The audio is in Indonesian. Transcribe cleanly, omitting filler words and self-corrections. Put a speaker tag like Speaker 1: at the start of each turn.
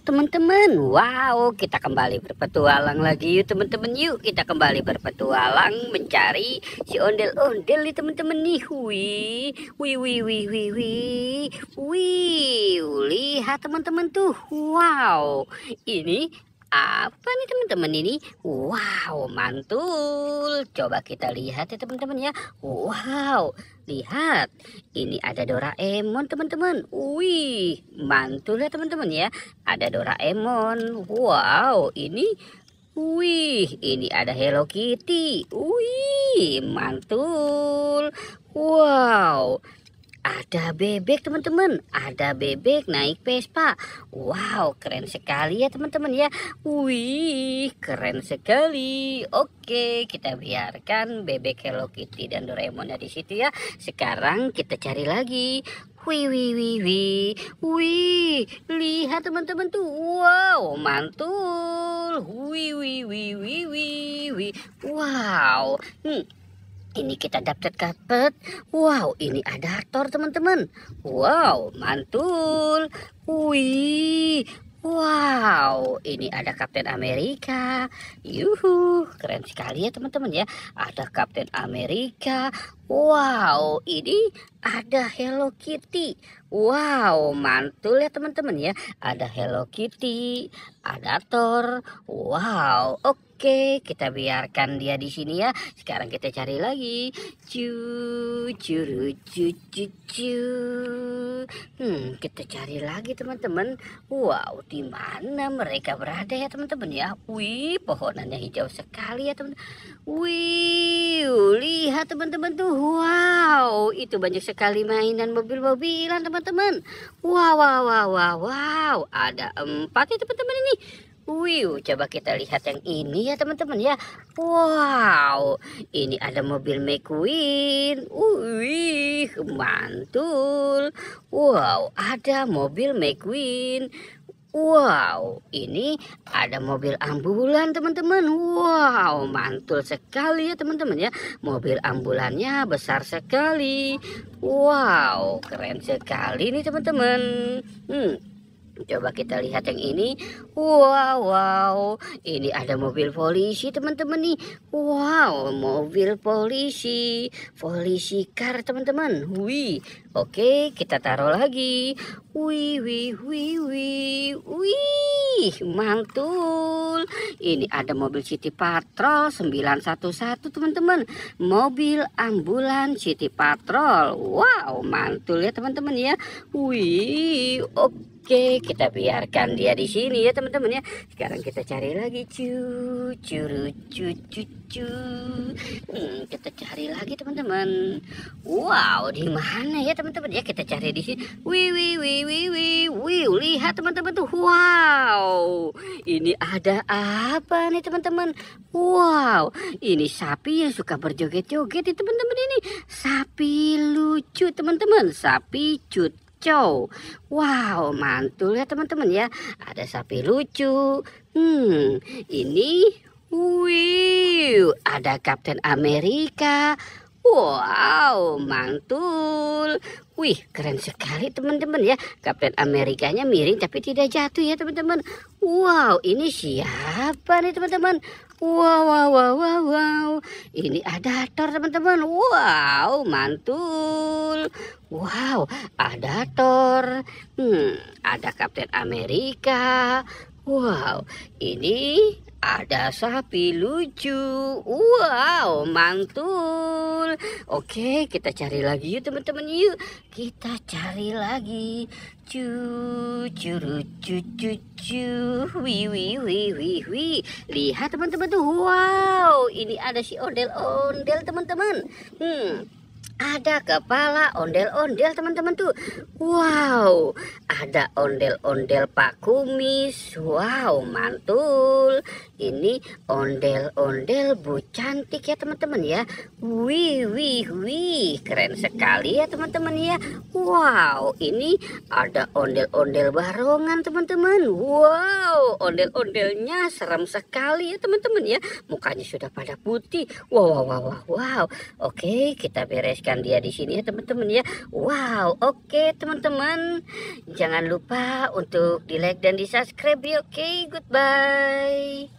Speaker 1: teman-teman. Wow, kita kembali berpetualang lagi yuk teman-teman. Yuk kita kembali berpetualang mencari si ondel-ondel nih teman-teman nih. Wih, wih, wih, wih, wih, wih, wih. Lihat teman-teman tuh. Wow, ini apa nih teman-teman ini? Wow, mantul. Coba kita lihat ya teman-teman ya. Wow, lihat. Ini ada Doraemon teman-teman. Wih, mantul ya teman-teman ya. Ada Doraemon. Wow, ini ada Hello Kitty. Wih, mantul. Wow. Ada bebek teman-teman, ada bebek naik Vespa. Wow, keren sekali ya teman-teman ya. Wih, keren sekali. Oke, kita biarkan bebek Hello Kitty dan Doraemon di situ ya. Sekarang kita cari lagi. Wih, wih, wih, wih, wih, lihat teman-teman tuh. Wow, mantul. Wih, wih, wih, wih, wih, wih. Wow. Ini kita dapat. Wow, ini ada aktor teman-teman. Wow, mantul. Wih. Wow, ini ada Kapten Amerika. Yuhu, keren sekali ya teman-teman ya. Ada Kapten Amerika. Wow, ini ada Hello Kitty. Wow, mantul ya teman-teman ya. Ada Hello Kitty, ada Thor. Wow, oke, kita biarkan dia di sini ya. Sekarang kita cari lagi. Kita cari lagi teman-teman. Wow, di mana mereka berada ya teman-teman ya? Wih, pohonannya hijau sekali ya teman-teman. Wih, lihat teman-teman tuh. Wow, itu banyak sekali mainan mobil-mobilan teman-teman. Wow, wow, wow, wow, wow. Ada 4 ya teman-teman ini. Wih, coba kita lihat yang ini ya teman-teman ya. Wow, ini ada mobil McQueen. Wih, mantul. Wow, ada mobil McQueen. Wow, ini ada mobil ambulan teman-teman. Wow, mantul sekali ya teman-teman ya. Mobil ambulannya besar sekali. Wow, keren sekali nih teman-teman. Coba kita lihat yang ini. Wow, wow. Ini ada mobil polisi teman-teman nih. Wow, mobil polisi. Polisi car teman-teman. Wih. Oke, kita taruh lagi. Wih, wih, wih, wih. Wih, mantul. Ini ada mobil City Patrol 911 teman-teman. Mobil ambulan City Patrol. Wow, mantul ya teman-teman ya. Wih, oke, kita biarkan dia di sini ya teman-teman ya. Sekarang kita cari lagi. Kita cari lagi teman-teman. Wow, di mana ya teman-teman ya? Kita cari di sini. Wih, wih, wih, wih, wih, wih. Lihat teman-teman tuh. Wow, ini ada apa nih teman-teman? Wow, ini sapi yang suka berjoget-joget nih teman-teman ini. Sapi lucu teman-teman. Sapi cut. Wow, mantul ya teman-teman ya. Ada sapi lucu. Ini ada Kapten Amerika. Wow, mantul. Wih, keren sekali teman-teman ya. Kapten Amerikanya miring tapi tidak jatuh ya teman-teman. Wow, ini siapa nih teman-teman? Wow, wow, wow, wow, wow. Ini ada Thor teman-teman. Wow, mantul. Wow, ada Thor. Ada Kapten Amerika. Wow, ini ada sapi lucu. Wow, mantul. Oke, kita cari lagi yuk teman-teman yuk. Kita cari lagi. Wih, wih, wih, wih, wih. Lihat teman-teman tuh. Wow, ini ada si ondel-ondel teman-teman. Ada kepala ondel-ondel teman-teman tuh. Wow, ada ondel-ondel Pak Kumis. Wow, mantul. Ini ondel-ondel Bu Cantik ya teman-teman ya. Wih, wih, wih, keren sekali ya teman-teman ya. Wow, ini ada ondel-ondel Barongan teman-teman. Wow, ondel-ondelnya serem sekali ya teman-teman ya. Mukanya sudah pada putih. Wow, wow, wow, wow, wow. Oke, kita beres melepaskan dia di sini ya teman-teman ya. Wow, oke teman-teman. Jangan lupa untuk di like dan di subscribe ya. Oke, goodbye.